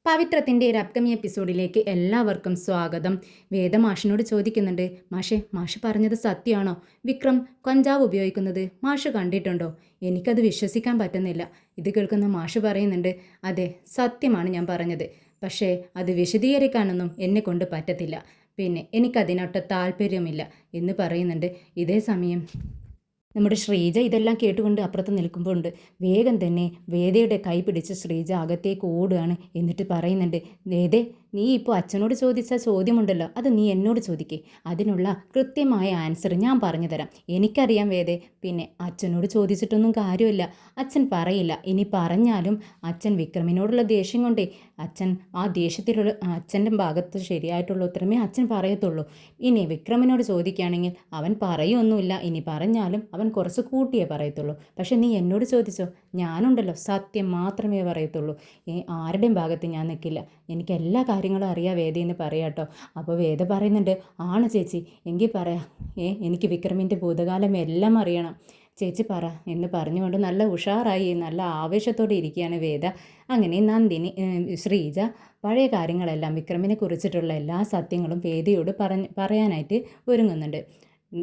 പവിത്രത്തിൻ്റെ ഒരു അപ്കമിങ് എപ്പിസോഡിലേക്ക് എല്ലാവർക്കും സ്വാഗതം. വേദ മാഷിനോട് ചോദിക്കുന്നുണ്ട്, മാഷ് പറഞ്ഞത് സത്യമാണോ? വിക്രം കഞ്ചാവ് ഉപയോഗിക്കുന്നത് മാഷ് കണ്ടിട്ടുണ്ടോ? എനിക്കത് വിശ്വസിക്കാൻ പറ്റുന്നില്ല. ഇത് കേൾക്കുന്ന മാഷ് പറയുന്നുണ്ട്, അതെ സത്യമാണ് ഞാൻ പറഞ്ഞത്. പക്ഷേ അത് വിശദീകരിക്കാനൊന്നും എന്നെ കൊണ്ട് പറ്റത്തില്ല. പിന്നെ എനിക്കതിനൊട്ട് താല്പര്യമില്ല എന്ന് പറയുന്നുണ്ട്. ഇതേ സമയം നമ്മുടെ ശ്രീജ ഇതെല്ലാം കേട്ടുകൊണ്ട് അപ്പുറത്ത് നിൽക്കുമ്പോൾ ഉണ്ട് വേഗം തന്നെ വേദയുടെ കൈ പിടിച്ച് ശ്രീജ അകത്തേക്ക് ഓടുകയാണ്. എന്നിട്ട് പറയുന്നുണ്ട്, വേദേ നീ ഇപ്പോൾ അച്ഛനോട് ചോദിച്ച ചോദ്യമുണ്ടല്ലോ, അത് നീ എന്നോട് ചോദിക്കേ. അതിനുള്ള കൃത്യമായ ആൻസർ ഞാൻ പറഞ്ഞു തരാം. എനിക്കറിയാം വേദേ. പിന്നെ അച്ഛനോട് ചോദിച്ചിട്ടൊന്നും കാര്യമില്ല. അച്ഛൻ പറയില്ല. ഇനി പറഞ്ഞാലും അച്ഛൻ വിക്രമിനോടുള്ള ദേഷ്യം കൊണ്ടേ അച്ഛൻ ആ ദേഷ്യത്തിലുള്ള അച്ഛൻ്റെ ഭാഗത്ത് ശരിയായിട്ടുള്ള ഉത്തരമേ അച്ഛൻ പറയത്തുള്ളൂ. ഇനി വിക്രമിനോട് ചോദിക്കുകയാണെങ്കിൽ അവൻ പറയൊന്നുമില്ല. ഇനി പറഞ്ഞാലും അവൻ കുറച്ച് കൂട്ടിയേ പറയത്തുള്ളൂ. പക്ഷെ നീ എന്നോട് ചോദിച്ചോ, ഞാനുണ്ടല്ലോ സത്യം മാത്രമേ പറയത്തുള്ളൂ. ആരുടെയും ഭാഗത്ത് ഞാൻ നിൽക്കില്ല. എനിക്ക് എല്ലാ കാര്യങ്ങളും അറിയാം വേദയെന്ന് പറയാട്ടോ. അപ്പോൾ വേദ പറയുന്നുണ്ട്, ആണ് ചേച്ചി, എങ്കിൽ പറയാം. എനിക്ക് വിക്രമിൻ്റെ ഭൂതകാലം എല്ലാം അറിയണം. ചേച്ചി പറ എന്ന് പറഞ്ഞുകൊണ്ട് നല്ല ഉഷാറായി നല്ല ആവേശത്തോടെ ഇരിക്കുകയാണ് വേദ. അങ്ങനെ നന്ദിനി ശ്രീജ പഴയ കാര്യങ്ങളെല്ലാം വിക്രമിനെ കുറിച്ചിട്ടുള്ള എല്ലാ സത്യങ്ങളും വേദയോട് പറയാനായിട്ട് ഒരുങ്ങുന്നുണ്ട്.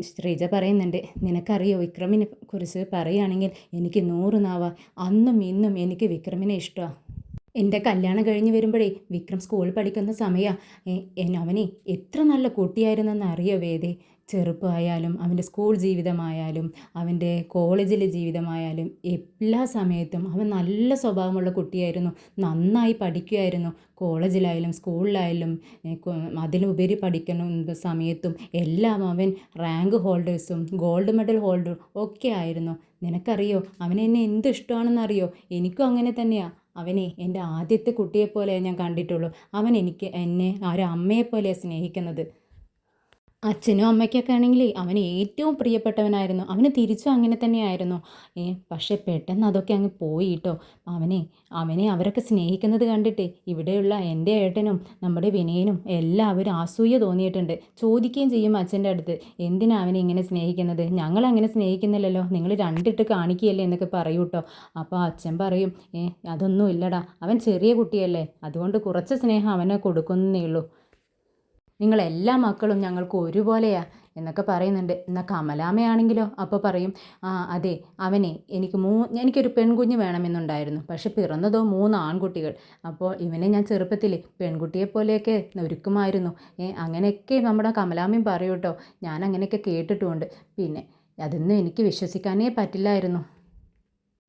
ശ്രീജ പറയുന്നുണ്ട്, നിനക്കറിയോ വിക്രമിനെ കുറിച്ച് പറയുകയാണെങ്കിൽ എനിക്ക് 100 നാവാ. അന്നും ഇന്നും എനിക്ക് വിക്രമിനെ ഇഷ്ടമാണ്. എൻ്റെ കല്യാണം കഴിഞ്ഞ് വരുമ്പോഴേ വിക്രം സ്കൂളിൽ പഠിക്കുന്ന സമയമാണ്. അവനെ എത്ര നല്ല കുട്ടിയായിരുന്നെന്ന് അറിയോ വേദേ. ചെറുപ്പമായാലും അവൻ്റെ സ്കൂൾ ജീവിതമായാലും അവൻ്റെ കോളേജിലെ ജീവിതമായാലും എല്ലാ സമയത്തും അവൻ നല്ല സ്വഭാവമുള്ള കുട്ടിയായിരുന്നു. നന്നായി പഠിക്കുമായിരുന്നു. കോളേജിലായാലും സ്കൂളിലായാലും അതിലുപരി പഠിക്കുന്ന സമയത്തും എല്ലാം അവൻ റാങ്ക് ഹോൾഡേഴ്സും ഗോൾഡ് മെഡൽ ഹോൾഡറും ഒക്കെ ആയിരുന്നു. നിനക്കറിയോ അവന് എന്നെ എന്ത് ഇഷ്ടമാണെന്നറിയോ? എനിക്കും അങ്ങനെ തന്നെയാണ്. അവനെ എൻ്റെ ആദ്യത്തെ കുട്ടിയെപ്പോലെ ഞാൻ കണ്ടിട്ടുള്ളൂ. അവൻ എന്നെ ഒരു അമ്മയെപ്പോലെയാണ് സ്നേഹിക്കുന്നത്. അച്ഛനും അമ്മയ്ക്കൊക്കെ ആണെങ്കിൽ അവൻ ഏറ്റവും പ്രിയപ്പെട്ടവനായിരുന്നു. അവന് തിരിച്ചും അങ്ങനെ തന്നെയായിരുന്നു. പക്ഷേ പെട്ടെന്ന് അതൊക്കെ അങ്ങ് പോയി കേട്ടോ. അവനെ അവരൊക്കെ സ്നേഹിക്കുന്നത് കണ്ടിട്ട് ഇവിടെയുള്ള എൻ്റെ ഏട്ടനും നമ്മുടെ വിനയനും എല്ലാവരും അസൂയ തോന്നിയിട്ടുണ്ട്. ചോദിക്കുകയും ചെയ്യും അച്ഛൻ്റെ അടുത്ത്, എന്തിനാ അവനെ ഇങ്ങനെ സ്നേഹിക്കുന്നത്? ഞങ്ങളങ്ങനെ സ്നേഹിക്കുന്നില്ലല്ലോ, നിങ്ങൾ രണ്ടിട്ട് കാണിക്കുകയല്ലേ എന്നൊക്കെ പറയൂ കേട്ടോ. അപ്പോൾ അച്ഛൻ പറയും, അതൊന്നും ഇല്ലടാ, അവൻ ചെറിയ കുട്ടിയല്ലേ, അതുകൊണ്ട് കുറച്ച് സ്നേഹം അവനെ കൊടുക്കുന്നേ ഉള്ളൂ. നിങ്ങളെല്ലാ മക്കളും ഞങ്ങൾക്ക് ഒരുപോലെയാ എന്നൊക്കെ പറയുന്നുണ്ട്. എന്നാൽ കമലാമ്മയാണെങ്കിലോ അപ്പോൾ പറയും, അതെ എനിക്കൊരു പെൺകുഞ്ഞ് വേണമെന്നുണ്ടായിരുന്നു. പക്ഷെ പിറന്നതോ 3 ആൺകുട്ടികൾ. അപ്പോൾ ഇവനെ ഞാൻ ചെറുപ്പത്തിൽ പെൺകുട്ടിയെപ്പോലെയൊക്കെ ഒരുക്കുമായിരുന്നു. അങ്ങനെയൊക്കെ നമ്മുടെ കമലാമ്മയും പറയൂ കേട്ടോ. ഞാൻ അങ്ങനെയൊക്കെ കേട്ടിട്ടുമുണ്ട്. പിന്നെ അതൊന്നും എനിക്ക് വിശ്വസിക്കാനേ പറ്റില്ലായിരുന്നു.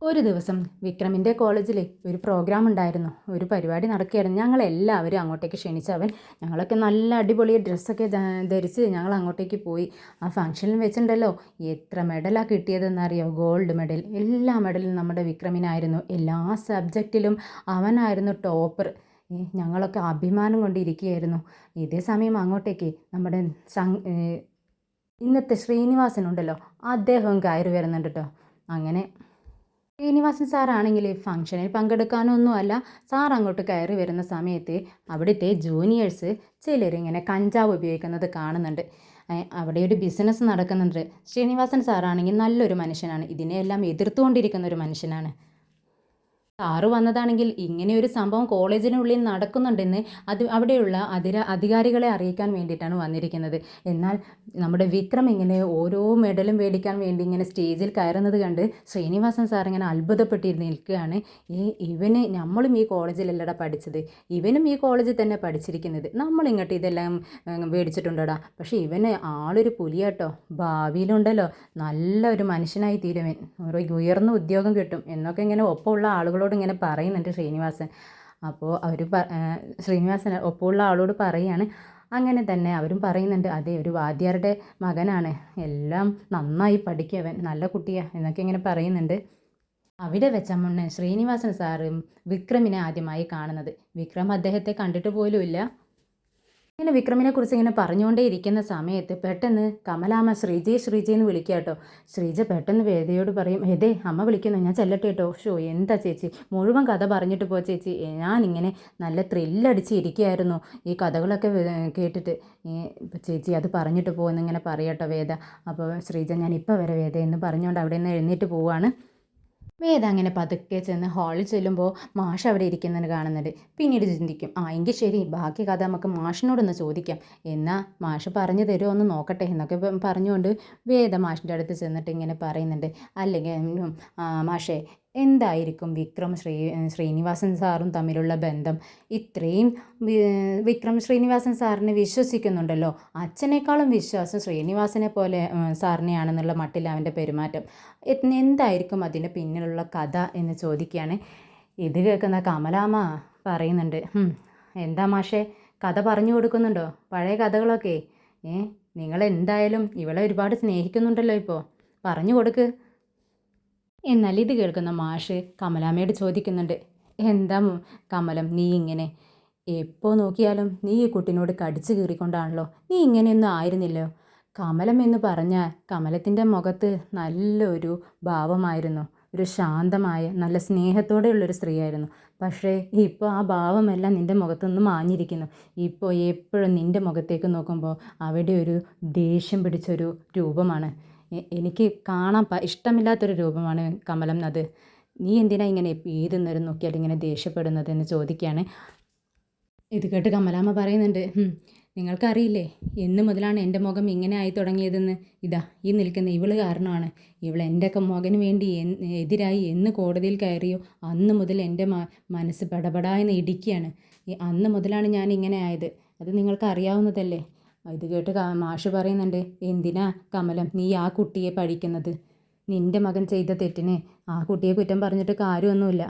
ഒരു ദിവസം വിക്രമിൻ്റെ കോളേജിൽ ഒരു പ്രോഗ്രാം ഉണ്ടായിരുന്നു. ഒരു പരിപാടി നടക്കുകയായിരുന്നു. ഞങ്ങളെല്ലാവരും അങ്ങോട്ടേക്ക് ക്ഷണിച്ചവൻ. ഞങ്ങളൊക്കെ നല്ല അടിപൊളി ഡ്രസ്സൊക്കെ ധരിച്ച് ഞങ്ങൾ അങ്ങോട്ടേക്ക് പോയി. ആ ഫംഗ്ഷനിൽ വെച്ചിട്ടുണ്ടല്ലോ എത്ര മെഡലാണ് കിട്ടിയതെന്നറിയോ? Gold medal. എല്ലാ മെഡലും നമ്മുടെ വിക്രമിനായിരുന്നു. എല്ലാ സബ്ജക്റ്റിലും അവനായിരുന്നു ടോപ്പർ. ഞങ്ങളൊക്കെ അഭിമാനം കൊണ്ടിരിക്കുകയായിരുന്നു. ഇതേ സമയം അങ്ങോട്ടേക്ക് നമ്മുടെ ഇന്നത്തെ ശ്രീനിവാസനുണ്ടല്ലോ, അദ്ദേഹം കയറി വരുന്നുണ്ട് കേട്ടോ. അങ്ങനെ ശ്രീനിവാസൻ സാറാണെങ്കിൽ ഫംഗ്ഷനിൽ പങ്കെടുക്കാനൊന്നുമല്ല, സാർ അങ്ങോട്ട് കയറി വരുന്ന സമയത്ത് അവിടുത്തെ ജൂനിയേഴ്സ് ചിലരിങ്ങനെ കഞ്ചാവ് ഉപയോഗിക്കുന്നത് കാണുന്നുണ്ട്. അവിടെ ഒരു ബിസിനസ് നടക്കുന്നുണ്ട്. ശ്രീനിവാസൻ സാറാണെങ്കിൽ നല്ലൊരു മനുഷ്യനാണ്. ഇതിനെയെല്ലാം എതിർത്തുകൊണ്ടിരിക്കുന്ന ഒരു മനുഷ്യനാണ്. സാറ് വന്നതാണെങ്കിൽ ഇങ്ങനെയൊരു സംഭവം കോളേജിനുള്ളിൽ നടക്കുന്നുണ്ടെന്ന് അവിടെയുള്ള അധികാരികളെ അറിയിക്കാൻ വേണ്ടിയിട്ടാണ് വന്നിരിക്കുന്നത്. എന്നാൽ നമ്മുടെ വിക്രം ഇങ്ങനെ ഓരോ മെഡലും മേടിക്കാൻ വേണ്ടി ഇങ്ങനെ സ്റ്റേജിൽ കയറുന്നത് കണ്ട് ശ്രീനിവാസൻ സാർ ഇങ്ങനെ അത്ഭുതപ്പെട്ടിരുന്ന് നിൽക്കുകയാണ്. നമ്മളും ഈ കോളേജിലല്ലടാ പഠിച്ചത്, ഇവനും ഈ കോളേജിൽ തന്നെ പഠിച്ചിരിക്കുന്നത്, നമ്മളിങ്ങോട്ട് ഇതെല്ലാം മേടിച്ചിട്ടുണ്ടോടാ. പക്ഷേ ഇവന് ആളൊരു പുലിയാട്ടോ, ഭാവിയിലുണ്ടല്ലോ നല്ലൊരു മനുഷ്യനായി തീരുവൻ, ഉയർന്ന ഉദ്യോഗം കിട്ടും എന്നൊക്കെ ഇങ്ങനെ ഒപ്പമുള്ള ആളുകളോട് ഇങ്ങനെ പറയുന്നുണ്ട് ശ്രീനിവാസൻ. അപ്പോൾ ശ്രീനിവാസൻ ഒപ്പമുള്ള ആളോട് പറയുകയാണ്. അങ്ങനെ തന്നെ അവരും പറയുന്നുണ്ട്, അതെ ഒരു വാദ്യാരുടെ മകനാണ്, എല്ലാം നന്നായി പഠിക്കവൻ, നല്ല കുട്ടിയാ എന്നൊക്കെ ഇങ്ങനെ പറയുന്നുണ്ട്. അവിടെ വെച്ചാണ് ശ്രീനിവാസൻ സാറും വിക്രമിനെ ആദ്യമായി കാണുന്നത്. വിക്രം അദ്ദേഹത്തെ കണ്ടിട്ട് പോലുമില്ല. ഇങ്ങനെ വിക്രമിനെക്കുറിച്ച് ഇങ്ങനെ പറഞ്ഞുകൊണ്ടേ ഇരിക്കുന്ന സമയത്ത് പെട്ടെന്ന് കമലാമ്മ ശ്രീജ എന്ന് വിളിക്കുക കേട്ടോ. ശ്രീജ പെട്ടെന്ന് വേദയോട് പറയും, അമ്മ വിളിക്കുന്നു, ഞാൻ ചെല്ലട്ടെ കേട്ടോ. എന്താ ചേച്ചി, മുഴുവൻ കഥ പറഞ്ഞിട്ട് പോ ചേച്ചി, ഞാനിങ്ങനെ നല്ല ത്രില്ലടിച്ച് ഇരിക്കുകയായിരുന്നു ഈ കഥകളൊക്കെ കേട്ടിട്ട്. ചേച്ചി അത് പറഞ്ഞിട്ട് പോകുന്നിങ്ങനെ പറയട്ടോ വേദ. അപ്പോൾ ശ്രീജ, ഞാൻ ഇപ്പോൾ വരെ വേദ എന്ന് പറഞ്ഞുകൊണ്ട് അവിടെ നിന്ന് എഴുന്നേറ്റ് പോവാണ്. വേദ അങ്ങനെ പതുക്കെ ചെന്ന് ഹാളിൽ ചെല്ലുമ്പോൾ മാഷ് അവിടെ ഇരിക്കുന്നത് കാണുന്നുണ്ട്. പിന്നീട് ചിന്തിക്കും, എങ്കിൽ ശരി, ബാക്കി കഥ നമുക്ക് മാഷിനോടൊന്ന് ചോദിക്കാം, എന്നാൽ മാഷ് പറഞ്ഞു തരുമോ ഒന്ന് നോക്കട്ടെ എന്നൊക്കെ പറഞ്ഞുകൊണ്ട് വേദ മാഷിൻ്റെ അടുത്ത് ചെന്നിട്ട് ഇങ്ങനെ പറയുന്നുണ്ട്. അല്ലെങ്കിൽ മാഷേ, എന്തായിരിക്കും ശ്രീനിവാസൻ സാറും തമ്മിലുള്ള ബന്ധം? ഇത്രയും വിക്രം ശ്രീനിവാസൻ സാറിനെ വിശ്വസിക്കുന്നുണ്ടല്ലോ. അച്ഛനേക്കാളും വിശ്വാസം ശ്രീനിവാസനെ പോലെ സാറിനെയാണെന്നുള്ള മട്ടിൽ അവൻ്റെ പെരുമാറ്റം. എന്തായിരിക്കും അതിൻ്റെ പിന്നിലുള്ള കഥ എന്ന് ചോദിക്കുകയാണ്. ഇത് കേൾക്കുന്ന കമലാമ്മ പറയുന്നുണ്ട്, എന്താ മാഷേ, കഥ പറഞ്ഞു കൊടുക്കുന്നുണ്ടോ? പഴയ കഥകളൊക്കെ നിങ്ങൾ എന്തായാലും ഇവളെ ഒരുപാട് സ്നേഹിക്കുന്നുണ്ടല്ലോ, ഇപ്പോൾ പറഞ്ഞു കൊടുക്ക്. എന്നാൽ ഇത് കേൾക്കുന്ന മാഷ് കമലാമ്മയോട് ചോദിക്കുന്നുണ്ട്, എന്താ കമലം നീ ഇങ്ങനെ? എപ്പോൾ നോക്കിയാലും നീ ഈ കുട്ടിനോട് കടിച്ചു കീറിക്കൊണ്ടാണല്ലോ. നീ ഇങ്ങനെയൊന്നും ആയിരുന്നില്ലോ. കമലം എന്ന് പറഞ്ഞാൽ കമലത്തിൻ്റെ മുഖത്ത് നല്ലൊരു ഭാവമായിരുന്നു. ഒരു ശാന്തമായ നല്ല സ്നേഹത്തോടെയുള്ളൊരു സ്ത്രീയായിരുന്നു. പക്ഷേ ഇപ്പോൾ ആ ഭാവമെല്ലാം നിൻ്റെ മുഖത്തുനിന്ന് മാഞ്ഞിരിക്കുന്നു. ഇപ്പോൾ എപ്പോഴും നിൻ്റെ മുഖത്തേക്ക് നോക്കുമ്പോൾ അവിടെ ഒരു ദേഷ്യം പിടിച്ചൊരു രൂപമാണ്. എനിക്ക് കാണാൻ ഇഷ്ടമില്ലാത്തൊരു രൂപമാണ് കമലം അത്. നീ എന്തിനാ ഇങ്ങനെ ഏത് നേരം നോക്കിയാൽ ഇങ്ങനെ ദേഷ്യപ്പെടുന്നതെന്ന് ചോദിക്കുകയാണ്. ഇത് കേട്ട് കമലാമ്മ പറയുന്നുണ്ട്, നിങ്ങൾക്കറിയില്ലേ എന്ന് മുതലാണ് എൻ്റെ മുഖം ഇങ്ങനെ ആയി തുടങ്ങിയതെന്ന്? ഇതാ ഈ നിൽക്കുന്ന ഇവള് കാരണമാണ്. ഇവൾ എൻ്റെയൊക്കെ മകന് വേണ്ടി എതിരായി എന്ന് കോടതിയിൽ കയറിയോ അന്ന് മുതൽ എൻ്റെ മനസ്സ് പടപടായെന്ന് ഇടിക്കുകയാണ്. അന്ന് മുതലാണ് ഞാൻ ഇങ്ങനെ ആയത്. അത് നിങ്ങൾക്ക് അറിയാവുന്നതല്ലേ. ഇത് കേട്ട് മാഷ് പറയുന്നുണ്ട്, എന്തിനാ കമലം നീ ആ കുട്ടിയെ പഴിക്കുന്നത്? നിൻ്റെ മകൻ ചെയ്ത തെറ്റിന് ആ കുട്ടിയെ കുറ്റം പറഞ്ഞിട്ട് കാര്യമൊന്നുമില്ല.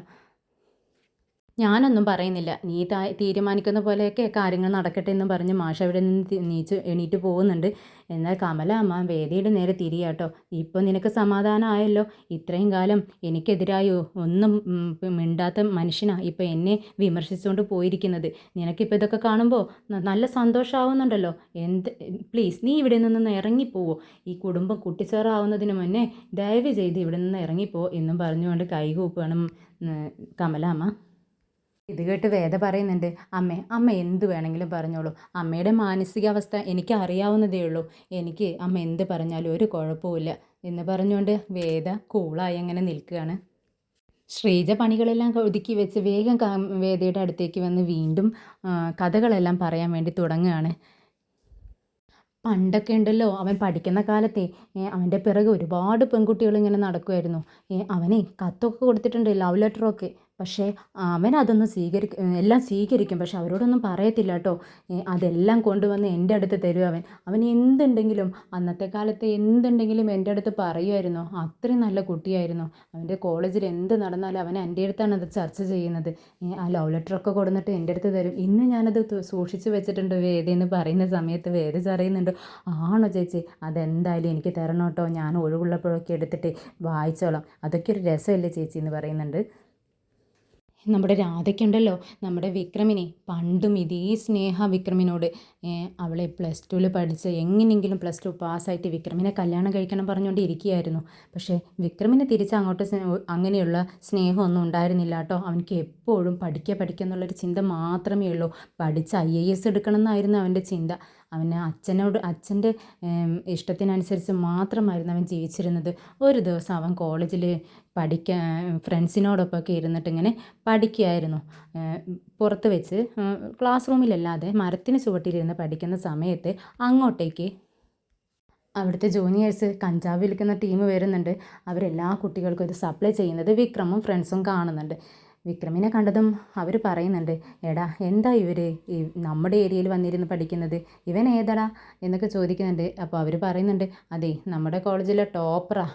ഞാനൊന്നും പറയുന്നില്ല. നീ തീരുമാനിക്കുന്ന പോലെയൊക്കെ കാര്യങ്ങൾ നടക്കട്ടെ എന്നും പറഞ്ഞ് മാഷ് അവിടെ നിന്ന് എണീറ്റ് പോകുന്നുണ്ട്. എന്നാൽ കമല അമ്മ വേദിയുടെ നേരെ തിരിയാട്ടോ. ഇപ്പോൾ നിനക്ക് സമാധാനമായല്ലോ. ഇത്രയും കാലം എനിക്കെതിരായോ ഒന്നും മിണ്ടാത്ത മനുഷ്യനാണ് ഇപ്പോൾ എന്നെ വിമർശിച്ചുകൊണ്ട് പോയിരിക്കുന്നത്. നിനക്കിപ്പോൾ ഇതൊക്കെ കാണുമ്പോൾ നല്ല സന്തോഷമാവുന്നുണ്ടല്ലോ. പ്ലീസ് നീ ഇവിടെ നിന്ന് ഇറങ്ങിപ്പോവോ? ഈ കുടുംബം കുട്ടിച്ചേറാവുന്നതിന് മുന്നേ ദയവ് ചെയ്ത് ഇവിടെ നിന്ന് ഇറങ്ങിപ്പോ എന്നും പറഞ്ഞുകൊണ്ട് കൈകൂപ്പാണ് കമല അമ്മ. ഇത് കേട്ട് വേദ പറയുന്നുണ്ട്, അമ്മ എന്ത് വേണമെങ്കിലും പറഞ്ഞോളൂ. അമ്മയുടെ മാനസികാവസ്ഥ എനിക്ക് അറിയാവുന്നതേ ഉള്ളൂ. എനിക്ക് അമ്മ എന്ത് പറഞ്ഞാലും ഒരു കുഴപ്പമില്ല എന്ന് പറഞ്ഞുകൊണ്ട് വേദ കൂളായി അങ്ങനെ നിൽക്കുകയാണ്. ശ്രീജ പണികളെല്ലാം ഒതുക്കി വെച്ച് വേഗം വേദയുടെ അടുത്തേക്ക് വന്ന് വീണ്ടും കഥകളെല്ലാം പറയാൻ വേണ്ടി തുടങ്ങുകയാണ്. പണ്ടൊക്കെ ഉണ്ടല്ലോ, അവൻ പഠിക്കുന്ന കാലത്തെ അവൻ്റെ പിറകെ ഒരുപാട് പെൺകുട്ടികൾ ഇങ്ങനെ നടക്കുമായിരുന്നു. അവനെ കത്തൊക്കെ കൊടുത്തിട്ടുണ്ട്, ലവ് ലെറ്ററൊക്കെ. പക്ഷേ അവൻ അതൊന്നും എല്ലാം സ്വീകരിക്കും. പക്ഷെ അവരോടൊന്നും പറയത്തില്ല കേട്ടോ. അതെല്ലാം കൊണ്ടുവന്ന് എൻ്റെ അടുത്ത് തരും അവൻ എന്തുണ്ടെങ്കിലും അന്നത്തെ കാലത്ത് എന്തുണ്ടെങ്കിലും എൻ്റെ അടുത്ത് പറയുമായിരുന്നു. അത്രയും നല്ല കുട്ടിയായിരുന്നു. അവൻ്റെ കോളേജിൽ എന്ത് നടന്നാലും അവൻ എൻ്റെ അടുത്താണ് അത് ചർച്ച ചെയ്യുന്നത്. ആ ലവ് ലെറ്ററൊക്കെ കൊടുത്തിട്ട് എൻ്റെ അടുത്ത് തരും. ഇന്ന് ഞാനത് സൂക്ഷിച്ച് വെച്ചിട്ടുണ്ട് വേദയെന്ന് പറയുന്ന സമയത്ത് വേദ പറയുന്നുണ്ട്, ആണോ ചേച്ചി, അതെന്തായാലും എനിക്ക് തരണം കേട്ടോ, ഞാൻ ഒഴിവുള്ളപ്പോഴൊക്കെ എടുത്തിട്ട് വായിച്ചോളാം. അതൊക്കെ ഒരു രസമല്ലേ ചേച്ചി എന്ന് പറയുന്നുണ്ട്. നമ്മുടെ രാധയ്ക്കുണ്ടല്ലോ, നമ്മുടെ വിക്രമിനെ പണ്ടും ഇതേ സ്നേഹ വിക്രമിനോട്. അവളെ പ്ലസ് ടുവിൽ പഠിച്ച് എങ്ങനെയെങ്കിലും പ്ലസ് ടു പാസ്സായിട്ട് വിക്രമിനെ കല്യാണം കഴിക്കണം പറഞ്ഞുകൊണ്ട് ഇരിക്കുകയായിരുന്നു. പക്ഷേ വിക്രമിന് തിരിച്ചങ്ങോട്ട് അങ്ങനെയുള്ള സ്നേഹമൊന്നും ഉണ്ടായിരുന്നില്ല കേട്ടോ. അവനക്ക് എപ്പോഴും പഠിക്കുക എന്നുള്ളൊരു ചിന്ത മാത്രമേ ഉള്ളൂ. പഠിച്ച് IAS എടുക്കണം എന്നായിരുന്നു അവൻ്റെ ചിന്ത. അവന് അച്ഛൻ്റെ ഇഷ്ടത്തിനനുസരിച്ച് മാത്രമായിരുന്നു അവൻ ജീവിച്ചിരുന്നത്. ഒരു ദിവസം അവൻ കോളേജിൽ ഫ്രണ്ട്സിനോടൊപ്പമൊക്കെ ഇരുന്നിട്ട് ഇങ്ങനെ പഠിക്കുകയായിരുന്നു. പുറത്ത് വെച്ച് ക്ലാസ് റൂമിലല്ലാതെ മരത്തിന് ചുവട്ടിലിരുന്ന് പഠിക്കുന്ന സമയത്ത് അങ്ങോട്ടേക്ക് അവിടുത്തെ ജൂനിയേഴ്സ് കഞ്ചാവ് വിൽക്കുന്ന ടീം വരുന്നുണ്ട്. അവരെല്ലാ കുട്ടികൾക്കും ഇത് സപ്ലൈ ചെയ്യുന്നത് വിക്രമും ഫ്രണ്ട്സും കാണുന്നുണ്ട്. വിക്രമിനെ കണ്ടതും അവർ പറയുന്നുണ്ട്, എടാ എന്താ ഇവർ നമ്മുടെ ഏരിയയിൽ വന്നിരുന്ന് പഠിക്കുന്നത്, ഇവൻ ഏതാടാ എന്നൊക്കെ ചോദിക്കുന്നുണ്ട്. അപ്പോൾ അവർ പറയുന്നുണ്ട്, അതെ നമ്മുടെ കോളേജിലെ ടോപ്പറാ,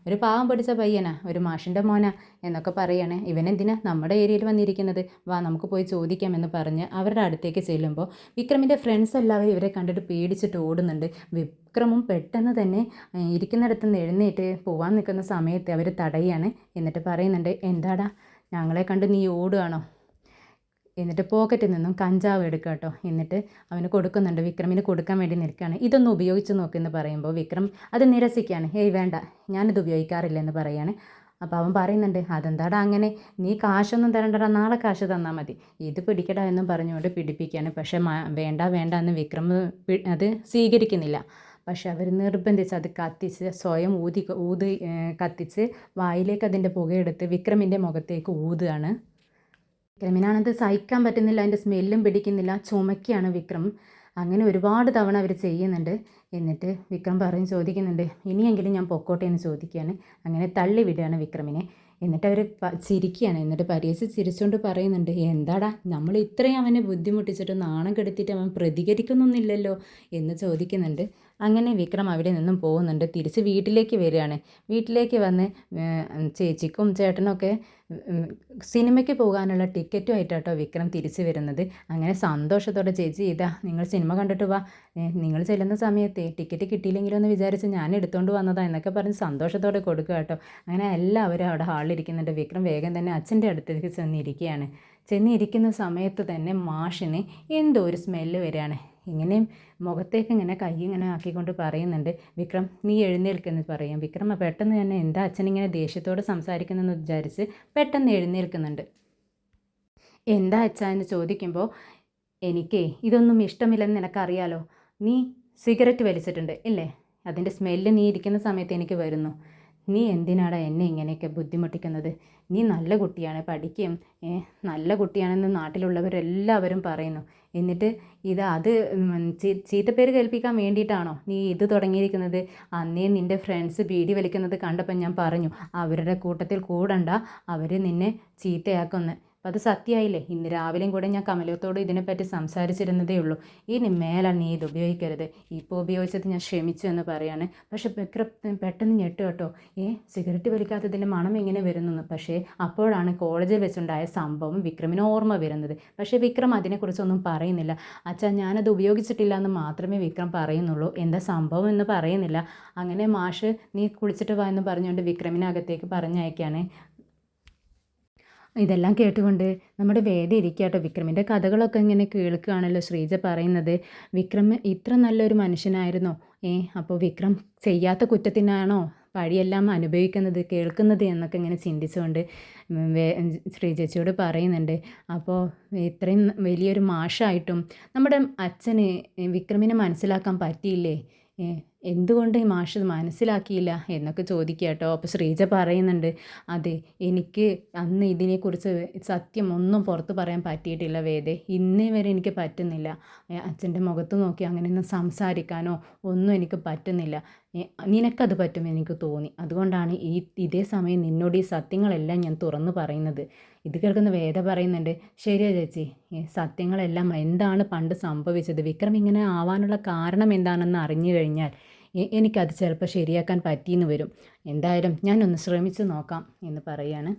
ഒരു പാവം പഠിച്ച പയ്യനാ, ഒരു മാഷിൻ്റെ മോനാ എന്നൊക്കെ പറയാണ്. ഇവനെന്തിനാ നമ്മുടെ ഏരിയയിൽ വന്നിരിക്കുന്നത്, വാ നമുക്ക് പോയി ചോദിക്കാമെന്ന് പറഞ്ഞ് അവരുടെ അടുത്തേക്ക് ചെല്ലുമ്പോൾ വിക്രമിൻ്റെ ഫ്രണ്ട്സ് എല്ലാവരും ഇവരെ കണ്ടിട്ട് പേടിച്ചിട്ട് ഓടുന്നുണ്ട്. വിക്രമും പെട്ടെന്ന് തന്നെ ഇരിക്കുന്നിടത്ത് നിന്ന് എഴുന്നേറ്റ് പോകാൻ നിൽക്കുന്ന സമയത്ത് അവർ തടയാണ്. എന്നിട്ട് പറയുന്നുണ്ട്, എന്താടാ ഞങ്ങളെ കണ്ട് നീ ഓടുകയാണോ? എന്നിട്ട് പോക്കറ്റിൽ നിന്നും കഞ്ചാവ് എടുക്കുക കേട്ടോ. എന്നിട്ട് അവന് കൊടുക്കുന്നുണ്ട്, വിക്രമിന് കൊടുക്കാൻ വേണ്ടി നിൽക്കുകയാണ്. ഇതൊന്ന് ഉപയോഗിച്ച് നോക്കുമെന്ന് പറയുമ്പോൾ വിക്രം അത് നിരസിക്കുകയാണ്. വേണ്ട, ഞാനിത് ഉപയോഗിക്കാറില്ല എന്ന് പറയാണ്. അപ്പോൾ അവൻ പറയുന്നുണ്ട്, അതെന്താടാ അങ്ങനെ, നീ കാശൊന്നും തരണ്ടടാ, നാളെ കാശ് തന്നാൽ മതി, ഇത് പിടിക്കടാ എന്നും പറഞ്ഞുകൊണ്ട് പിടിപ്പിക്കുകയാണ്. പക്ഷേ വേണ്ട എന്ന് വിക്രം അത് സ്വീകരിക്കുന്നില്ല. പക്ഷെ അവർ നിർബന്ധിച്ച് അത് കത്തിച്ച് സ്വയം കത്തിച്ച് വായിലേക്ക് അതിൻ്റെ പുകയെടുത്ത് വിക്രമിൻ്റെ മുഖത്തേക്ക് ഊതുകയാണ്. വിക്രമിനാണത് സഹിക്കാൻ പറ്റുന്നില്ല, അതിൻ്റെ സ്മെല്ലും പിടിക്കുന്നില്ല, ചുമക്കുകയാണ് വിക്രം. അങ്ങനെ ഒരുപാട് തവണ അവർ ചെയ്യുന്നുണ്ട്. എന്നിട്ട് വിക്രം ചോദിക്കുന്നുണ്ട്, ഇനിയെങ്കിലും ഞാൻ പൊക്കോട്ടെ എന്ന് ചോദിക്കുകയാണ്. അങ്ങനെ തള്ളി വിടുകയാണ് വിക്രമിനെ. എന്നിട്ട് അവർ ചിരിക്കുകയാണ്. എന്നിട്ട് പരിഹസിച്ച് ചിരിച്ചുകൊണ്ട് പറയുന്നുണ്ട്, എന്താടാ നമ്മൾ ഇത്രയും അവനെ ബുദ്ധിമുട്ടിച്ചിട്ട് നാണം കെടുത്തിട്ട് അവൻ പ്രതികരിക്കുന്നൊന്നുമില്ലല്ലോ എന്ന് ചോദിക്കുന്നുണ്ട്. അങ്ങനെ വിക്രം അവിടെ നിന്നും പോകുന്നുണ്ട്. തിരിച്ച് വീട്ടിലേക്ക് വരികയാണ്. വീട്ടിലേക്ക് വന്ന് ചേച്ചിക്കും ചേട്ടനൊക്കെ സിനിമയ്ക്ക് പോകാനുള്ള ടിക്കറ്റുമായിട്ടാട്ടോ വിക്രം തിരിച്ച് വരുന്നത്. അങ്ങനെ സന്തോഷത്തോടെ, ചേച്ചി ഇതാ നിങ്ങൾ സിനിമ കണ്ടിട്ട് വാ, നിങ്ങൾ ചെല്ലുന്ന സമയത്ത് ടിക്കറ്റ് കിട്ടിയില്ലെങ്കിലോ എന്ന് വിചാരിച്ച് ഞാൻ എടുത്തുകൊണ്ട് വന്നതാ എന്നൊക്കെ പറഞ്ഞ് സന്തോഷത്തോടെ കൊടുക്കുക കേട്ടോ. അങ്ങനെ എല്ലാവരും അവിടെ ഹാളിലിരിക്കുന്നുണ്ട്. വിക്രം വേഗം തന്നെ അച്ഛൻ്റെ അടുത്തേക്ക് ചെന്നിരിക്കുകയാണ്. ചെന്നിരിക്കുന്ന സമയത്ത് തന്നെ മാഷിന് എന്തോ ഒരു സ്മെല്ല് വരികയാണ്. ഇങ്ങനെയും മുഖത്തേക്ക് ഇങ്ങനെ കൈ ഇങ്ങനെ ആക്കിക്കൊണ്ട് പറയുന്നുണ്ട്, വിക്രം നീ എഴുന്നേൽക്കെന്ന് പറയാം. വിക്രം പെട്ടെന്ന് തന്നെ എന്താ അച്ഛനിങ്ങനെ ദേഷ്യത്തോടെ സംസാരിക്കുന്നതെന്ന് വിചാരിച്ച് പെട്ടെന്ന് എഴുന്നേൽക്കുന്നുണ്ട്. എന്താ അച്ഛാ എന്ന് ചോദിക്കുമ്പോൾ, എനിക്കേ ഇതൊന്നും ഇഷ്ടമില്ലെന്ന് നിനക്കറിയാലോ, നീ സിഗരറ്റ് വലിച്ചിട്ടുണ്ട് ഇല്ലേ, അതിൻ്റെ സ്മെല്ല് നീ ഇരിക്കുന്ന സമയത്ത് എനിക്ക് വരുന്നു. നീ എന്തിനാടാ എന്നെ ഇങ്ങനെയൊക്കെ ബുദ്ധിമുട്ടിക്കുന്നത്? നീ നല്ല കുട്ടിയാണ്, പഠിക്കുകയും നല്ല കുട്ടിയാണെന്ന് നാട്ടിലുള്ളവരെല്ലാവരും പറയുന്നു. എന്നിട്ട് അത് ചീത്തപ്പേര് കേൾപ്പിക്കാൻ വേണ്ടിയിട്ടാണോ നീ ഇത് തുടങ്ങിയിരിക്കുന്നത്? അന്നേ നിൻ്റെ ഫ്രണ്ട്സ് ബീഡി വലിക്കുന്നത് കണ്ടപ്പോൾ ഞാൻ പറഞ്ഞു, അവരുടെ കൂട്ടത്തിൽ കൂടണ്ട, അവർ നിന്നെ ചീത്തയാക്കുമെന്ന്. അപ്പം അത് സത്യമായില്ലേ? ഇന്ന് രാവിലെയും കൂടെ ഞാൻ കമലത്തോട് ഇതിനെപ്പറ്റി സംസാരിച്ചിരുന്നതേ ഉള്ളൂ. ഇനി മേലാണ് നീ ഇത് ഉപയോഗിക്കരുത്. ഇപ്പോൾ ഉപയോഗിച്ചത് ഞാൻ ക്ഷമിച്ചു എന്ന് പറയാണ്. പക്ഷെ പെട്ടെന്ന് ഞെട്ട് കേട്ടോ, സിഗരറ്റ് വലിക്കാത്തതിൻ്റെ മണം എങ്ങനെ വരുന്നു. പക്ഷേ അപ്പോഴാണ് കോളേജിൽ വെച്ചുണ്ടായ സംഭവം വിക്രമിന് ഓർമ്മ വരുന്നത്. പക്ഷേ വിക്രം അതിനെക്കുറിച്ചൊന്നും പറയുന്നില്ല. അച്ഛാ ഞാനത് ഉപയോഗിച്ചിട്ടില്ല എന്ന് മാത്രമേ വിക്രം പറയുന്നുള്ളൂ, എന്താ സംഭവം എന്ന് പറയുന്നില്ല. അങ്ങനെ മാഷ് നീ കുളിച്ചിട്ട് വാ എന്ന് പറഞ്ഞുകൊണ്ട് വിക്രമിനകത്തേക്ക് പറഞ്ഞയക്കുകയാണ്. ഇതെല്ലാം കേട്ടുകൊണ്ട് നമ്മുടെ വേദ ഇരിക്കാട്ടോ. വിക്രമിൻ്റെ കഥകളൊക്കെ ഇങ്ങനെ കേൾക്കുകയാണല്ലോ ശ്രീജ പറയുന്നത്. വിക്രം ഇത്ര നല്ലൊരു മനുഷ്യനായിരുന്നോ? അപ്പോൾ വിക്രം ചെയ്യാത്ത കുറ്റത്തിനാണോ പഴിയെല്ലാം അനുഭവിക്കുന്നത് കേൾക്കുന്നത് എന്നൊക്കെ ഇങ്ങനെ ചിന്തിച്ചുകൊണ്ട് ശ്രീജേച്ചിയോട് പറയുന്നുണ്ട്. അപ്പോൾ ഇത്രയും വലിയൊരു മാഷായിട്ടും നമ്മുടെ അച്ഛന് വിക്രമിനെ മനസ്സിലാക്കാൻ പറ്റിയില്ലേ? എന്തുകൊണ്ട് ഈ മാഷ് മനസ്സിലാക്കിയില്ല എന്നൊക്കെ ചോദിക്കുക കേട്ടോ. അപ്പോൾ ശ്രീജ പറയുന്നുണ്ട്, അതെ എനിക്ക് അന്ന് ഇതിനെക്കുറിച്ച് സത്യം ഒന്നും പുറത്ത് പറയാൻ പറ്റിയിട്ടില്ല വേദേ, ഇന്നേ വരെ എനിക്ക് പറ്റുന്നില്ല. അച്ഛൻ്റെ മുഖത്ത് നോക്കി അങ്ങനെയൊന്നും സംസാരിക്കാനോ ഒന്നും എനിക്ക് പറ്റുന്നില്ല. നിനക്കത് പറ്റുമെന്ന് എനിക്ക് തോന്നി, അതുകൊണ്ടാണ് ഇതേ സമയം നിന്നോട് ഈ സത്യങ്ങളെല്ലാം ഞാൻ തുറന്നു പറയുന്നത്. ഇത് കേൾക്കുന്ന വേദ പറയുന്നുണ്ട്, ശരിയാ ചേച്ചി, സത്യങ്ങളെല്ലാം എന്താണ് പണ്ട് സംഭവിച്ചത്, വിക്രം ഇങ്ങനെ ആവാനുള്ള കാരണം എന്താണെന്ന് അറിഞ്ഞു കഴിഞ്ഞാൽ എനിക്കത് ചിലപ്പോൾ ശരിയാക്കാൻ പറ്റിയെന്ന് വരും. എന്തായാലും ഞാനൊന്ന് ശ്രമിച്ചു നോക്കാം എന്ന് പറയാണ്.